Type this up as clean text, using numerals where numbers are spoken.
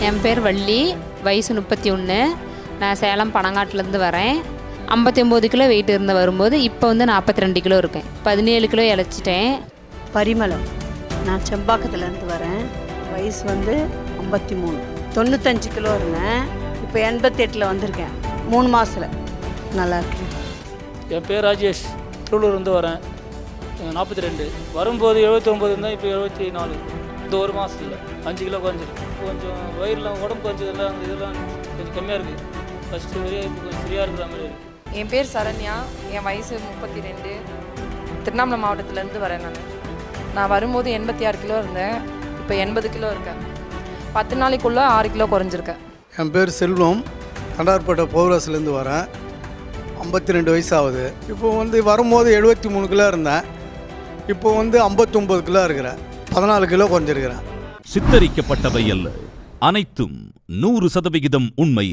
என் பேர் வள்ளி, வயசு 31. நான் சேலம் பனங்காட்டிலேருந்து வரேன். 59 கிலோ வெயிட் இருந்து வரும்போது இப்போ வந்து 42 கிலோ இருக்கேன். 17 கிலோ இழைச்சிட்டேன். பரிமளம், நான் செம்பாக்கத்துலேருந்து வரேன். வயசு வந்து 53. 95 கிலோ இருந்தேன். இப்போ 88 வந்திருக்கேன். 3 மாதத்தில் நல்லா இருக்கேன். என் பேர் ராஜேஷ், திருவள்ளூர்லேருந்து வரேன். 42. வரும்போது 79 இருந்தால் இப்போ 74. இந்த ஒரு மாதத்தில் 5 கிலோ குறைஞ்சிருக்கு. கொஞ்சம் வயிறுலாம் உடம்பு கொஞ்சம் அந்த இதெல்லாம் கொஞ்சம் கம்மியாக இருக்குது. ஃபஸ்ட்டு வரையும் இப்போ கொஞ்சம் ஃப்ரீயாக இருக்கிற மாதிரி இருக்குது. என் பேர் சரண்யா, என் வயசு 32. திருவண்ணாமலை மாவட்டத்திலேருந்து வரேன். நான் வரும்போது 86 கிலோ இருந்தேன். இப்போ 80 கிலோ இருக்கேன். 10 நாளைக்குள்ளே 6 கிலோ குறைஞ்சிருக்கேன். என் பேர் செல்வம், தண்டார்பேட்டை பௌராஸ்லேருந்து வரேன். 52 வயசு ஆகுது. இப்போ வந்து வரும்போது 73 கிலோ இருந்தேன். இப்போ வந்து 59 கிலோ இருக்கிறேன். 14 கிலோ குறைஞ்சிருக்கிறேன். சித்தரிக்கப்பட்டவை அல்ல, அனைத்தும் 100% உண்மை.